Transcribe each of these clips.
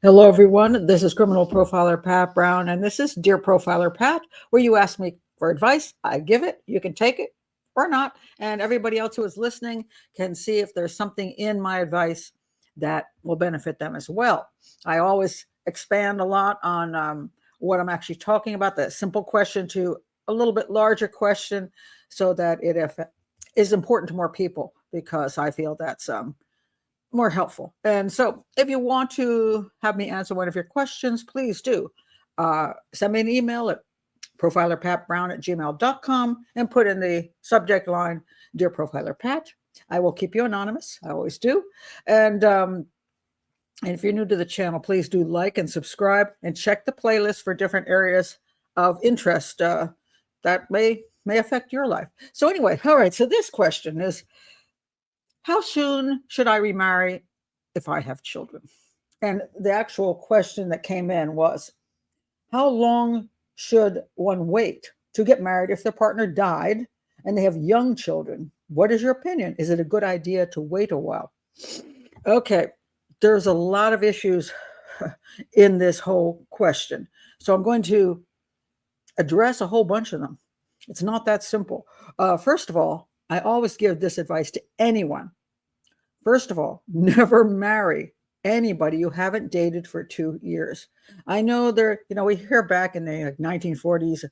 Hello, everyone. This is criminal profiler Pat Brown, and this is Dear Profiler Pat, where you ask me for advice. I give it. You can take it or not. And everybody else who is listening can see if there's something in my advice that will benefit them as well. I always expand a lot on what I'm actually talking about, that simple question to a little bit larger question, so that it is important to more people, because I feel that's more helpful. And so if you want to have me answer one of your questions, please do. Send me an email at profilerpatbrown@gmail.com and put in the subject line, Dear Profiler Pat. I will keep you anonymous. I always do. And if you're new to the channel, please do like and subscribe and check the playlist for different areas of interest that may affect your life. So anyway, all right. So this question is, how soon should I remarry if I have children? And the actual question that came in was, how long should one wait to get married if their partner died and they have young children? What is your opinion? Is it a good idea to wait a while? Okay, there's a lot of issues in this whole question. So I'm going to address a whole bunch of them. It's not that simple. First of all, I always give this advice to anyone. First of all, never marry anybody you haven't dated for 2 years. I know we hear back in the 1940s,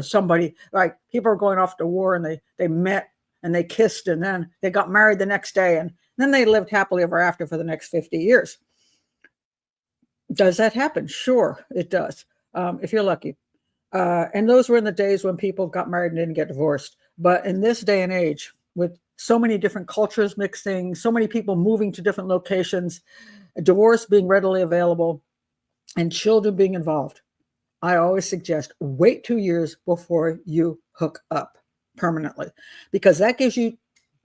somebody, like, people are going off to war and they met and they kissed and then they got married the next day and then they lived happily ever after for the next 50 years. Does that happen? Sure, it does, if you're lucky. And those were in the days when people got married and didn't get divorced. But in this day and age, with so many different cultures mixing, so many people moving to different locations, divorce being readily available, and children being involved, I always suggest wait 2 years before you hook up permanently, because that gives you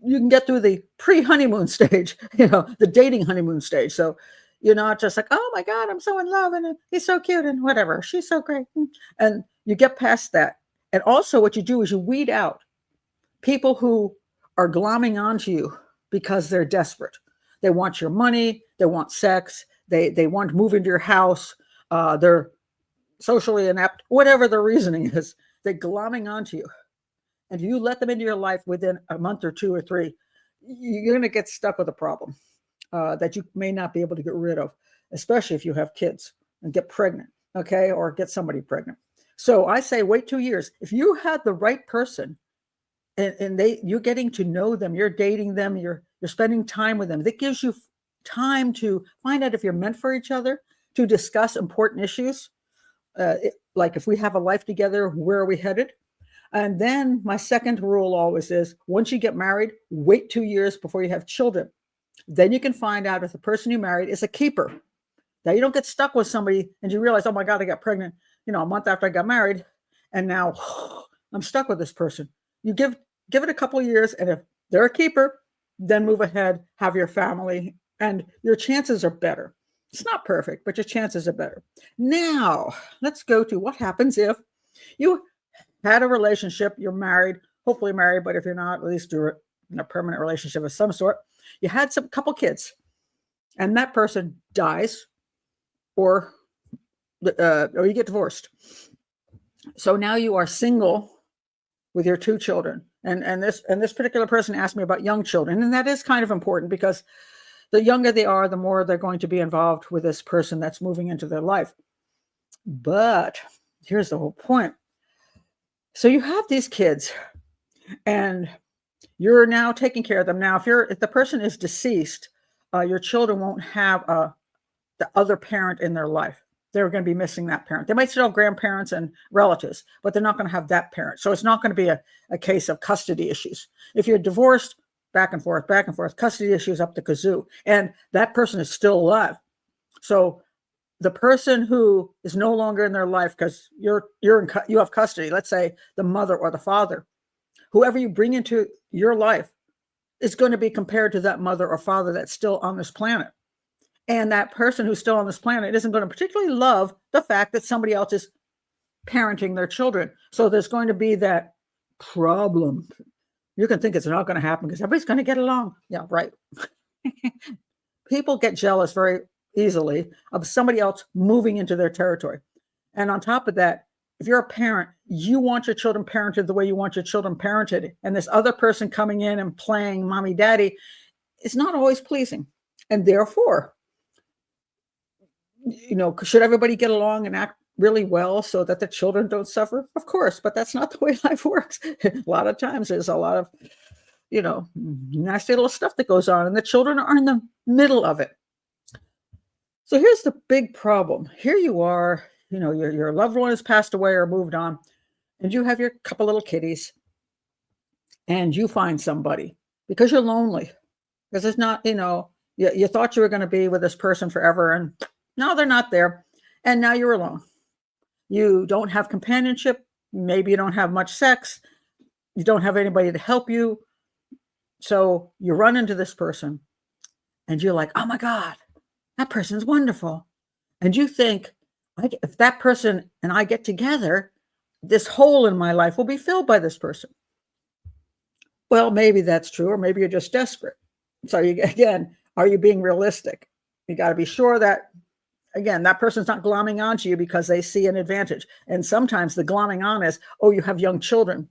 can get through the pre-honeymoon stage, the dating honeymoon stage. So you're not just like, oh my God, I'm so in love and he's so cute and whatever, she's so great. And you get past that. And also what you do is you weed out people who are glomming onto you because they're desperate. They want your money, they want sex, they want to move into your house, they're socially inept, whatever the reasoning is, they're glomming onto you. And if you let them into your life within a month or 2 or 3, you're going to get stuck with a problem that you may not be able to get rid of, especially if you have kids and get pregnant, okay, or get somebody pregnant. So I say wait 2 years. If you had the right person, and you're getting to know them, you're dating them, you're spending time with them, that gives you time to find out if you're meant for each other, to discuss important issues, like if we have a life together, where are we headed? And then my second rule always is, once you get married, wait 2 years before you have children. Then you can find out if the person you married is a keeper. Now you don't get stuck with somebody and you realize, oh my God, I got pregnant, a month after I got married, and now I'm stuck with this person. You give it a couple of years, and if they're a keeper, then move ahead, have your family, and your chances are better. It's not perfect, but your chances are better. Now, let's go to what happens if you had a relationship, you're married, hopefully married, but if you're not, at least you're in a permanent relationship of some sort. You had couple kids, and that person dies, or you get divorced. So now you are single with your 2 children. And this particular person asked me about young children. And that is kind of important, because the younger they are, the more they're going to be involved with this person that's moving into their life. But here's the whole point. So you have these kids and you're now taking care of them. Now, if the person is deceased, your children won't have the other parent in their life. They're going to be missing that parent. They might still have grandparents and relatives, but they're not going to have that parent. So it's not going to be a case of custody issues. If you're divorced, back and forth, custody issues up the kazoo, and that person is still alive. So the person who is no longer in their life, because you have custody, let's say the mother or the father, whoever you bring into your life is going to be compared to that mother or father that's still on this planet. And that person who's still on this planet isn't going to particularly love the fact that somebody else is parenting their children. So there's going to be that problem. You can think it's not going to happen because everybody's going to get along. Yeah, right. People get jealous very easily of somebody else moving into their territory. And on top of that, if you're a parent, you want your children parented the way you want your children parented. And this other person coming in and playing mommy, daddy is not always pleasing. And therefore, should everybody get along and act really well so that the children don't suffer? Of course, but that's not the way life works. A lot of times there's a lot of, nasty little stuff that goes on, and the children are in the middle of it. So here's the big problem. Here you are, your loved one has passed away or moved on, and you have your couple little kitties, and you find somebody because you're lonely. Because it's not, you thought you were going to be with this person forever, and no, they're not there. And now you're alone. You don't have companionship. Maybe you don't have much sex. You don't have anybody to help you. So you run into this person and you're like, oh my God, that person's wonderful. And you think, if that person and I get together, this hole in my life will be filled by this person. Well, maybe that's true, or maybe you're just desperate. So again, are you being realistic? You got to be sure that, again, that person's not glomming onto you because they see an advantage. And sometimes the glomming on is, oh, you have young children.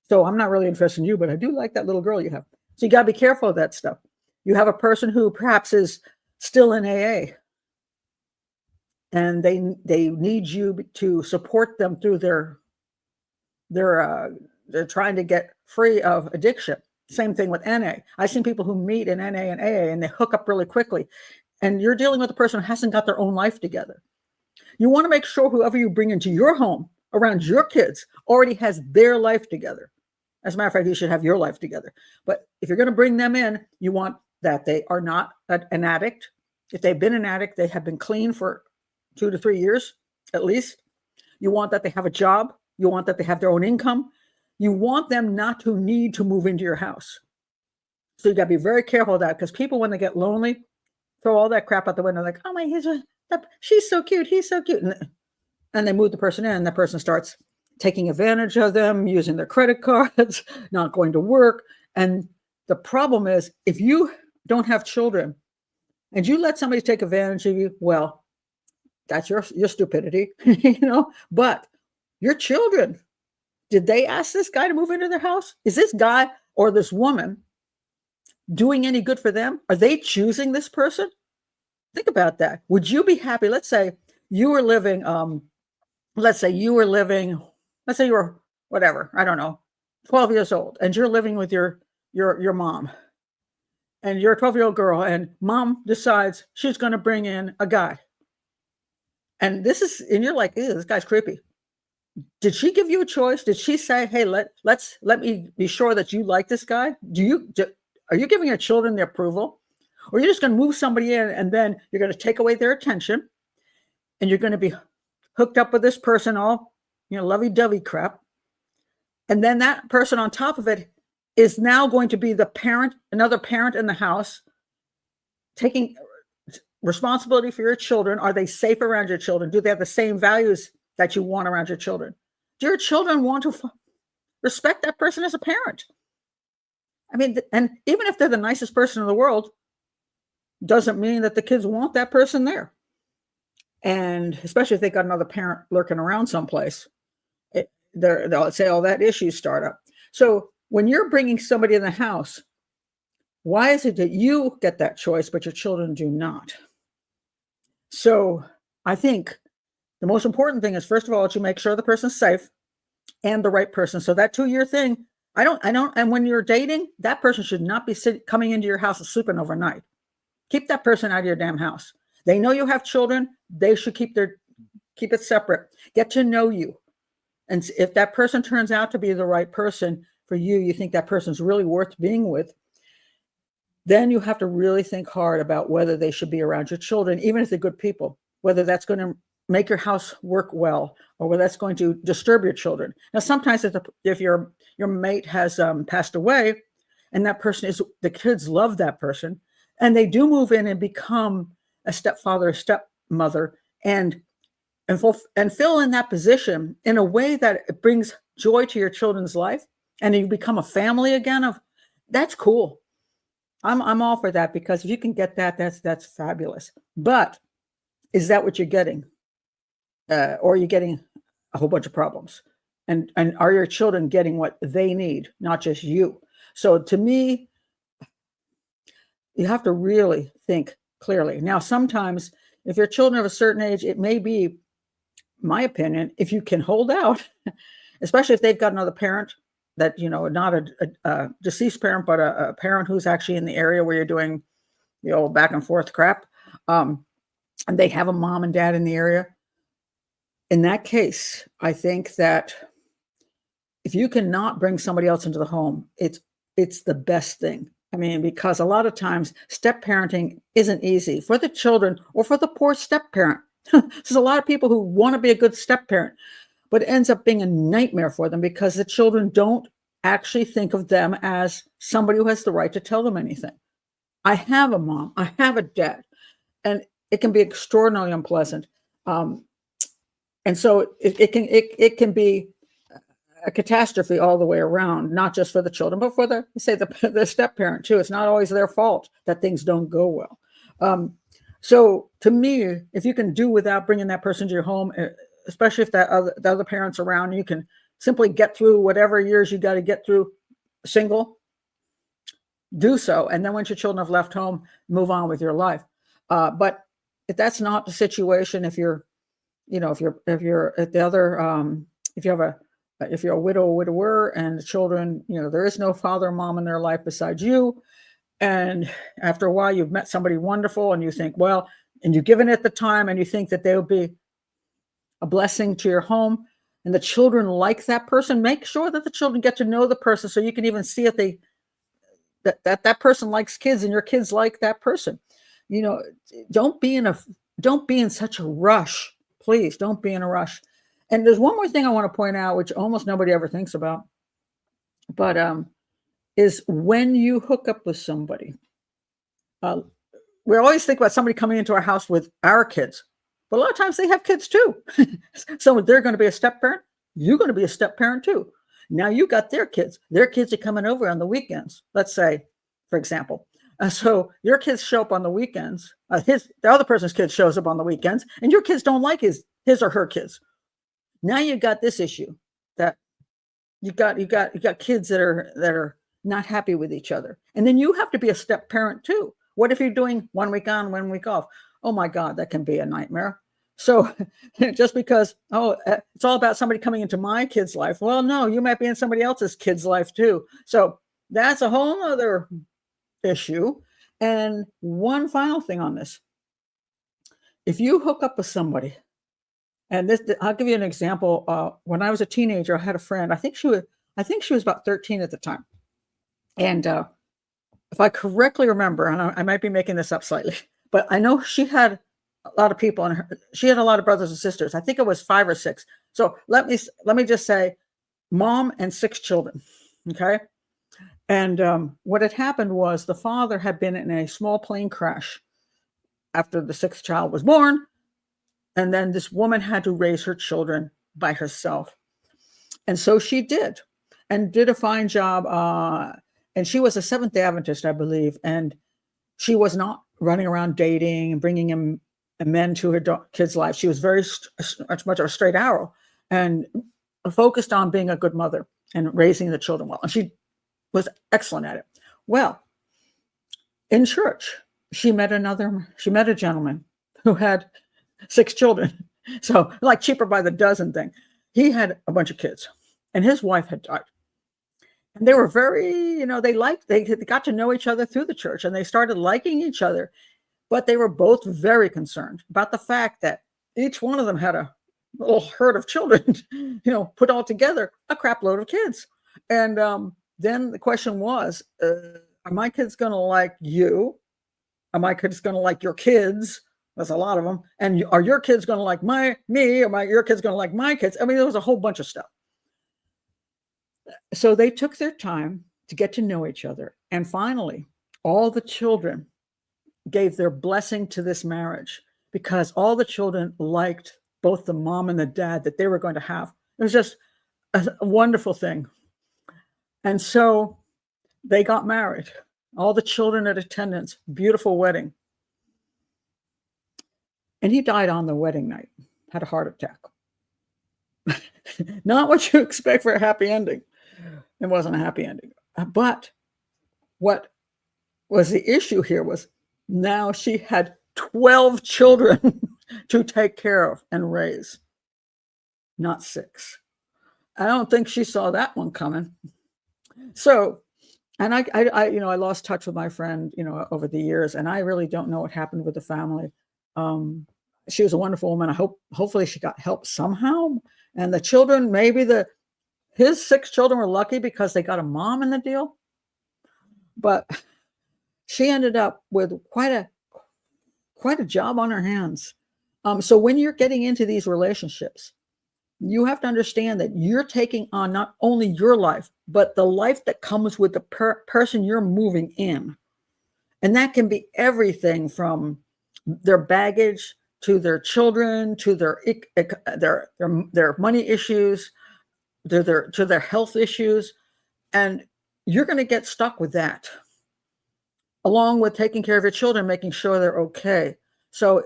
So I'm not really interested in you, but I do like that little girl you have. So you got to be careful of that stuff. You have a person who perhaps is still in AA, and they need you to support them through they're trying to get free of addiction. Same thing with NA. I've seen people who meet in NA and AA and they hook up really quickly. And you're dealing with a person who hasn't got their own life together. You want to make sure whoever you bring into your home around your kids already has their life together. As a matter of fact, you should have your life together. But if you're going to bring them in, you want that they are not an addict. If they've been an addict, they have been clean for 2 to 3 years, at least. You want that they have a job. You want that they have their own income. You want them not to need to move into your house. So you got to be very careful of that, because people, when they get lonely, throw all that crap out the window, like, oh my, she's so cute, he's so cute. And they move the person in, and the person starts taking advantage of them, using their credit cards, not going to work. And the problem is, if you don't have children and you let somebody take advantage of you, well, that's your stupidity, but your children, did they ask this guy to move into their house? Is this guy or this woman doing any good for them? Are they choosing this person? Think about that. Would you be happy? Let's say you were living, let's say you were whatever, I don't know, 12 years old, and you're living with your mom, and you're a 12-year-old girl, and mom decides she's going to bring in a guy. And you're like, ew, this guy's creepy. Did she give you a choice? Did she say, hey, let me be sure that you like this guy? Are you giving your children the approval? Or are you just going to move somebody in, and then you're going to take away their attention, and you're going to be hooked up with this person, all, lovey-dovey crap. And then that person on top of it is now going to be another parent in the house, taking responsibility for your children. Are they safe around your children? Do they have the same values that you want around your children? Do your children want to respect that person as a parent? I mean, and even if they're the nicest person in the world, doesn't mean that the kids want that person there. And especially if they got another parent lurking around someplace, they'll say, oh, that issues start up. So when you're bringing somebody in the house, why is it that you get that choice, but your children do not? So I think the most important thing is, first of all, that you make sure the person's safe and the right person. So that 2-year thing, and when you're dating, that person should not be coming into your house and sleeping overnight. Keep that person out of your damn house. They know you have children. They should keep it separate. Get to know you. And if that person turns out to be the right person for you, you think that person's really worth being with, then you have to really think hard about whether they should be around your children, even if they're good people, whether that's going to make your house work well, or whether that's going to disturb your children. Now, sometimes if your mate has passed away, and that person the kids love that person, and they do move in and become a stepfather, a stepmother, and fill in that position in a way that it brings joy to your children's life, and you become a family again, that's cool. I'm all for that, because if you can get that, that's fabulous. But is that what you're getting? Or are you getting a whole bunch of problems? And are your children getting what they need, not just you? So to me, you have to really think clearly. Now, sometimes if your children of a certain age, it may be, my opinion, if you can hold out, especially if they've got another parent that, not a deceased parent, but a parent who's actually in the area where you're doing the old back and forth crap, and they have a mom and dad in the area. In that case, I think that if you cannot bring somebody else into the home, it's the best thing. I mean, because a lot of times step parenting isn't easy for the children or for the poor step parent. There's a lot of people who want to be a good step parent, but it ends up being a nightmare for them because the children don't actually think of them as somebody who has the right to tell them anything. I have a mom, I have a dad, and it can be extraordinarily unpleasant. Um, and so it can be a catastrophe all the way around, not just for the children, but for the step parent too. It's not always their fault that things don't go well. So to me, if you can do without bringing that person to your home, especially if the other parent's around, you can simply get through whatever years you got to get through single, do so. And then once your children have left home, move on with your life. But if that's not the situation, if you're at the other, if you're a widow or widower and the children, there is no father or mom in their life besides you. And after a while, you've met somebody wonderful and you think, well, and you've given it the time and you think that they'll be a blessing to your home, and the children like that person, make sure that the children get to know the person so you can even see if that person likes kids and your kids like that person. Don't be in such a rush. Please don't be in a rush. And there's one more thing I want to point out, which almost nobody ever thinks about, but is when you hook up with somebody. We always think about somebody coming into our house with our kids, but a lot of times they have kids too. So they're going to be a step parent. You're going to be a step parent too. Now you got their kids. Their kids are coming over on the weekends. Let's say, for example. So your kids show up on the weekends. The other person's kid shows up on the weekends, and your kids don't like his or her kids. Now you got this issue that you got kids that are not happy with each other, and then you have to be a step parent too. What if you're doing 1 week on, 1 week off? Oh my God, that can be a nightmare. So just because, it's all about somebody coming into my kid's life. Well, no, you might be in somebody else's kid's life too. So that's a whole other issue. And one final thing on this. If you hook up with somebody, and I'll give you an example. When I was a teenager, I had a friend. I think she was about 13 at the time. And if I correctly remember, and I might be making this up slightly, but I know she had a lot of people in her. She had a lot of brothers and sisters. I think it was 5 or 6. So let me just say, mom and 6 children. Okay. And what had happened was the father had been in a small plane crash after the 6th child was born. And then this woman had to raise her children by herself. And so she did, and did a fine job. And she was a Seventh-day Adventist, I believe. And she was not running around dating and bringing in men to her kids' lives. She was very much of a straight arrow and focused on being a good mother and raising the children well. And she was excellent at it. Well, in church, she met a gentleman who had 6 children. So like cheaper by the dozen thing. He had a bunch of kids and his wife had died. And they were very, they got to know each other through the church and they started liking each other. But they were both very concerned about the fact that each one of them had a little herd of children, put all together, a crap load of kids. And then the question was, are my kids going to like you? Are my kids going to like your kids? There's a lot of them. And are your kids going to like me? Or your kids going to like my kids? I mean, there was a whole bunch of stuff. So they took their time to get to know each other. And finally, all the children gave their blessing to this marriage because all the children liked both the mom and the dad that they were going to have. It was just a wonderful thing. And so they got married. all the children at attendance, beautiful wedding. And he died on the wedding night, had a heart attack. Not what you expect for a happy ending. It wasn't a happy ending. But what was the issue here was now she had 12 children to take care of and raise, not 6. I don't think she saw that one coming. So, and I lost touch with my friend, over the years, and I really don't know what happened with the family. She was a wonderful woman. Hopefully she got help somehow. And the children, maybe his 6 children were lucky because they got a mom in the deal. But she ended up with quite a job on her hands. So when you're getting into these relationships, you have to understand that you're taking on not only your life, but the life that comes with the person you're moving in. And that can be everything from their baggage to their children, to their money issues, to their health issues. And you're going to get stuck with that, along with taking care of your children, making sure they're okay. So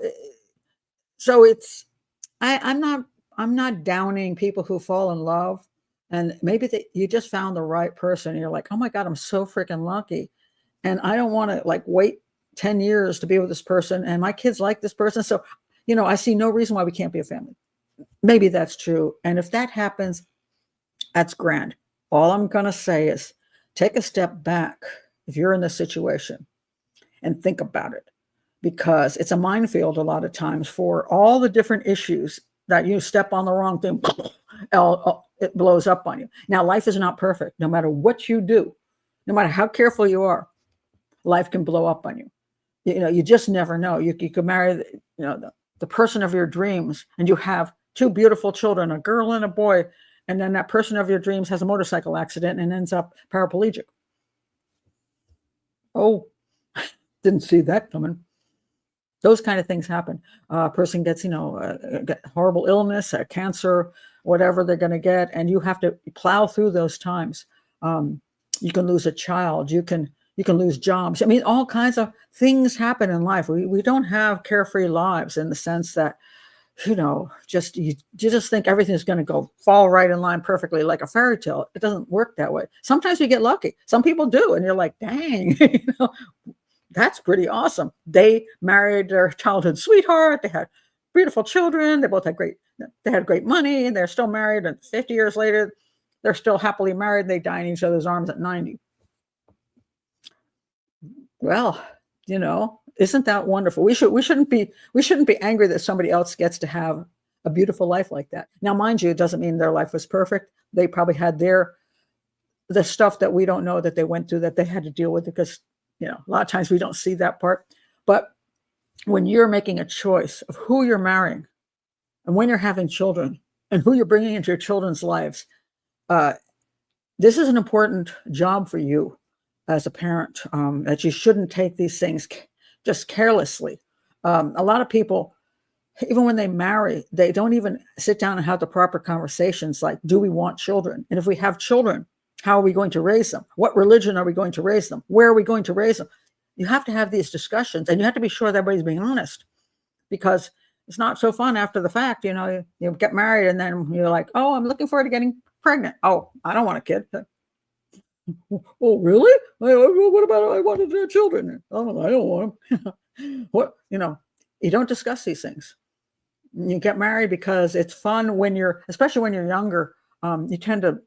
it's, I'm not downing people who fall in love, and maybe you just found the right person. And you're like, oh my God, I'm so freaking lucky. And I don't want to wait 10 years to be with this person. And my kids like this person. So, I see no reason why we can't be a family. Maybe that's true. And if that happens, that's grand. All I'm going to say is take a step back if you're in this situation and think about it, because it's a minefield a lot of times for all the different issues that you step on the wrong thing, it blows up on you. Now, life is not perfect. No matter what you do, no matter how careful you are, life can blow up on you. You just never know. You could marry, the person of your dreams, and you have 2 beautiful children, a girl and a boy, and then that person of your dreams has a motorcycle accident and ends up paraplegic. Oh, didn't see that coming. Those kind of things happen. A person gets, get horrible illness, cancer, whatever they're going to get, and you have to plow through those times. You can lose a child. You can lose jobs. I mean, all kinds of things happen in life. We don't have carefree lives in the sense that, you just think everything's going to fall right in line perfectly like a fairy tale. It doesn't work that way. Sometimes we get lucky. Some people do, and you're like, dang, that's pretty awesome. They married their childhood sweetheart. They had beautiful children. They both had great money, and they're still married. And 50 years later, they're still happily married. They die in each other's arms at 90. Well, isn't that wonderful? We shouldn't be angry that somebody else gets to have a beautiful life like that. Now, mind you, it doesn't mean their life was perfect. They probably had the stuff that we don't know that they went through, that they had to deal with, because a lot of times we don't see that part. But when you're making a choice of who you're marrying, and when you're having children, and who you're bringing into your children's lives, this is an important job for you as a parent, that you shouldn't take these things just carelessly. A lot of people, even when they marry, they don't even sit down and have the proper conversations like, do we want children? And if we have children, how are we going to raise them? What religion are we going to raise them? Where are we going to raise them? You have to have these discussions, and you have to be sure that everybody's being honest, because it's not so fun after the fact. You get married and then you're like, oh, I'm looking forward to getting pregnant. Oh, I don't want a kid. Oh, really? What about I wanted children? Oh, I don't want them. What, you don't discuss these things. You get married because it's fun especially when you're younger. You tend to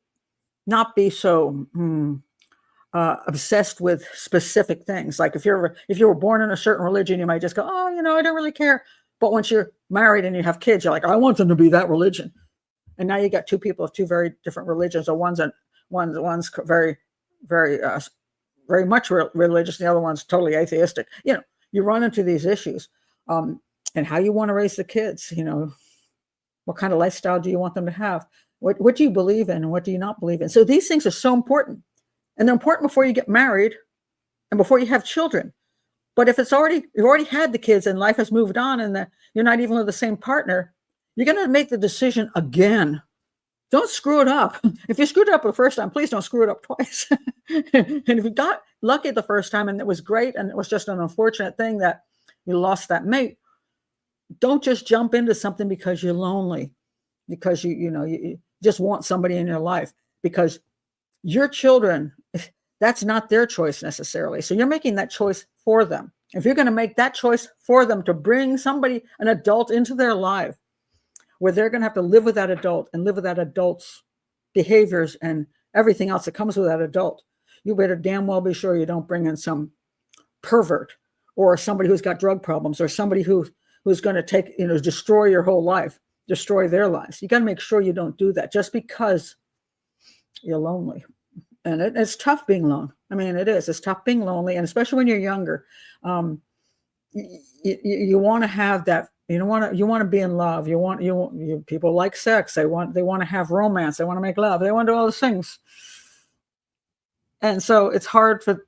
not be so obsessed with specific things. Like if you were born in a certain religion, you might just go, oh, I don't really care. But once you're married and you have kids, you're like, I want them to be that religion. And now you got 2 people of 2 very different religions, or one's very, very, very much religious, the other one's totally atheistic. You run into these issues, and how you want to raise the kids. What kind of lifestyle do you want them to have? What do you believe in, and what do you not believe in? So these things are so important, and they're important before you get married and before you have children. But if you've already had the kids and life has moved on, and you're not even with the same partner, you're going to make the decision again Don't screw it up. If you screwed it up the first time, please don't screw it up twice. And if you got lucky the first time and it was great and it was just an unfortunate thing that you lost that mate, don't just jump into something because you're lonely, because you just want somebody in your life, because your children, that's not their choice necessarily. So you're making that choice for them. If you're going to make that choice for them to bring somebody, an adult, into their life where they're going to have to live with that adult and live with that adult's behaviors and everything else that comes with that adult, you better damn well be sure you don't bring in some pervert or somebody who's got drug problems or somebody who's going to take, destroy your whole life, destroy their lives. You got to make sure you don't do that just because you're lonely. And it's tough being alone. I mean, it is. It's tough being lonely, and especially when you're younger. You want to have that. You want to be in love. People like sex. They want to have romance. They want to make love. They want to do all those things. And so it's hard for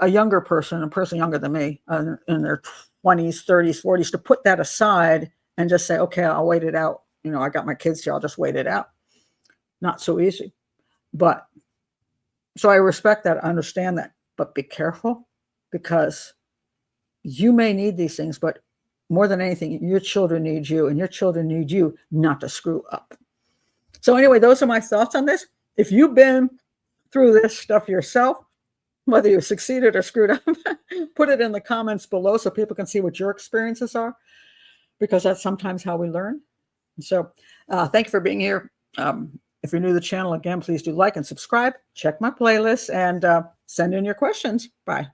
a younger person, a person younger than me, in their 20s, 30s, 40s, to put that aside and just say, okay, I'll wait it out. I got my kids here. I'll just wait it out. Not so easy. But so I respect that. I understand that. But be careful, because you may need these things, but more than anything, your children need you, and your children need you not to screw up. So anyway, those are my thoughts on this. If you've been through this stuff yourself, whether you succeeded or screwed up, put it in the comments below so people can see what your experiences are, because that's sometimes how we learn. So thank you for being here. If you're new to the channel, again, please do like and subscribe, check my playlist, and send in your questions. Bye.